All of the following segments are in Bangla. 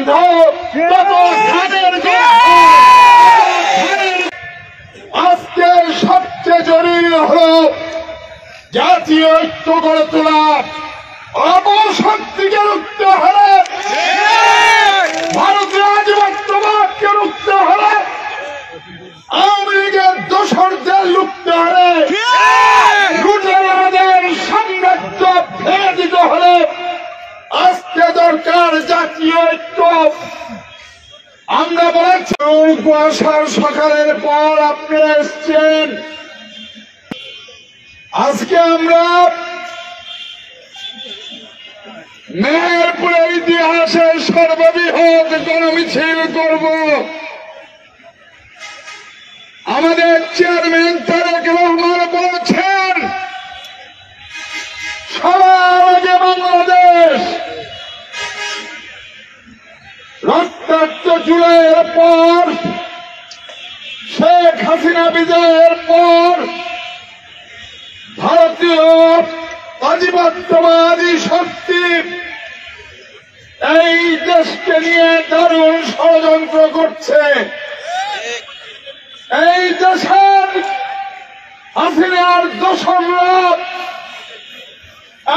গন্ধ, তত ধানের গন্ধ। আজকে সবচেয়ে জরুরি হল জাতীয় ঐক্য গড়ে তোলা। অপশক্তিকে রুখতে হলে, ভারতীয় আধিপত্যবাদকে রুখতে হলে, আওয়ামী লীগের দোসরদের রুখতে হলে, লুটেরাদের সাম্রাজ্য ভেঙে দিতে হলে আজকে দরকার জাতীয় ঐক্য। আমরা বলেছি কুয়াশার সকালের পর আপনারা এসছেন। আজকে আমরা মেহেরপুরের ইতিহাসে সর্ববৃহৎ গণমিছিল করব। আমাদের চেয়ারম্যান তারেক রহমান বলছেন, সবার আগে বাংলাদেশ। রক্তাক্ত জুলাইয়ের পর, শেখ হাসিনা বিজয়ের পর ভারতীয় আধিপত্যবাদী শক্তি এই দেশকে নিয়ে দারুণ ষড়যন্ত্র করছে। এই দেশের হাসিনার দোসররা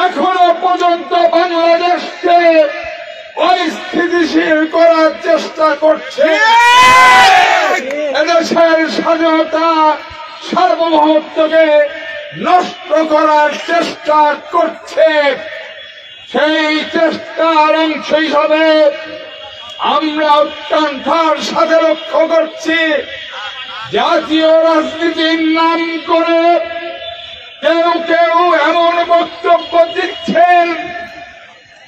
এখনো পর্যন্ত বাংলাদেশকে অস্থিতিশীল করার চেষ্টা করছে। এদেশের স্বাধীনতা সার্বভৌমত্বকে নষ্ট করার চেষ্টা করছে। সেই চেষ্টার অংশ হিসাবে আমরা উৎকণ্ঠার সাথে লক্ষ্য করছি, জাতীয় রাজনীতির নাম করে কেউ কেউ এমন বক্তব্য দিচ্ছেন,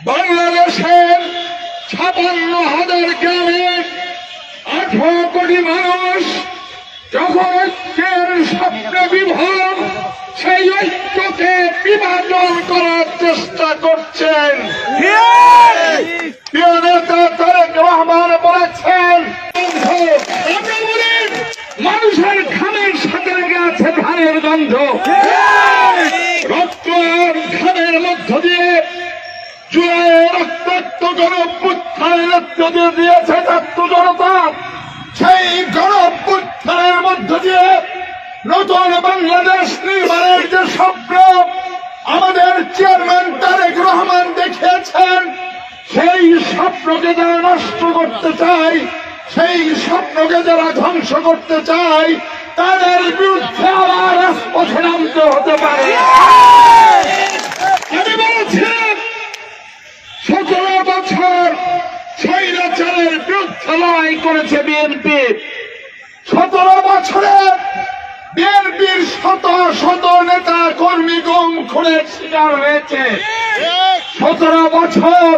বাংলাদেশের 56,000 গ্রামের 18 কোটি মানুষ যখন ঐক্যের স্বপ্নে বিভোর, সেই ঐক্যকে বিভাজন করার চেষ্টা করছেন। প্রিয় নেতা তারেক রহমান বলেছেন, আমরা বলি মানুষের ঘামের সাথে লেগে আছে ধানের গন্ধ। রক্ত আর ঘামের মধ্য দিয়ে জুলাইয়ের রক্তাক্ত গণঅভ্যুত্থানের নেতৃত্ব দিয়েছে ছাত্র জনতা। সেই গণঅভ্যুত্থানের মধ্য দিয়ে নতুন বাংলাদেশ নির্মাণের যে স্বপ্ন আমাদের চেয়ারম্যান তারেক রহমান দেখিয়েছেন, সেই স্বপ্নকে যারা নষ্ট করতে চায়, সেই স্বপ্নকে যারা ধ্বংস করতে চায়, তাদের বিরুদ্ধে আবার রাজপথে নামতে হতে পারে। আমি বলছি, 17 বছর স্বৈরাচারের বিরুদ্ধে লড়াই করেছে বিএনপি। 17 বছরে বিএনপির শত শত নেতা কর্মী গুম খুনের শিকার হয়েছে। 17 বছর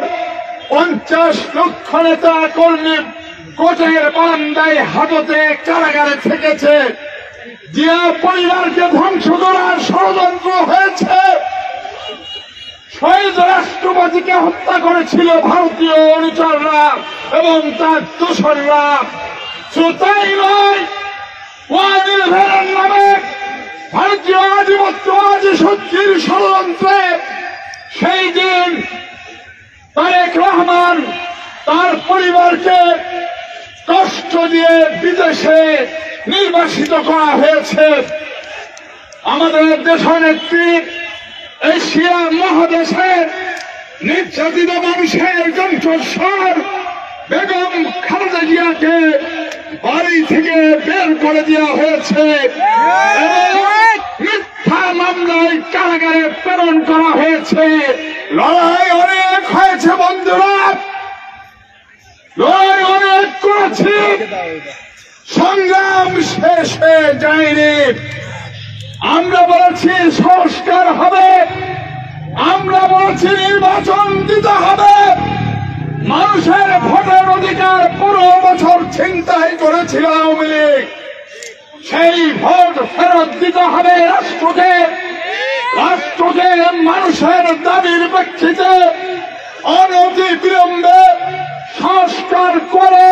50 লক্ষ নেতা কর্মী কোর্টের বারান্দায় হাজতে কারাগারে থেকেছে। জিয়া পরিবারকে ধ্বংস করার ষড়যন্ত্র হয়েছে। শহীদ রাষ্ট্রপতিকে হত্যা করেছিল ভারতীয় অনুচররা এবং তার দোসররা। তাই নয়, ওয়ান-ইলেভেনের নামে ভারতীয় আধিপত্যবাদী শক্তির ষড়যন্ত্রে সেই দিন তারেক রহমান তার পরিবারকে কষ্ট দিয়ে বিদেশে নির্বাসিত করা হয়েছে। আমাদের দেশনেত্রী এশিয়া মহাদেশের নির্যাতিত মানুষের কণ্ঠস্বর বেগম খালেদা জিয়াকে বাড়ি থেকে বের করে দেওয়া হয়েছে এবং মিথ্যা মামলায় কারাগারে প্রেরণ করা হয়েছে। লড়াই অনেক হয়েছে বন্ধুরা, লড়াই অনেক করেছি, সংগ্রাম শেষ হয়ে যায়নি। আমরা বলেছি সংস্কার হবে, আমরা বলেছি নির্বাচন দিতে হবে। মানুষের ভোটের অধিকার 15 বছর ছিনতাই করেছিল আওয়ামী লীগ, সেই ভোট ফেরত দিতে হবে রাষ্ট্রকে। রাষ্ট্রকে মানুষের দাবির প্রেক্ষিতে অনতি বিলম্বে সংস্কার করে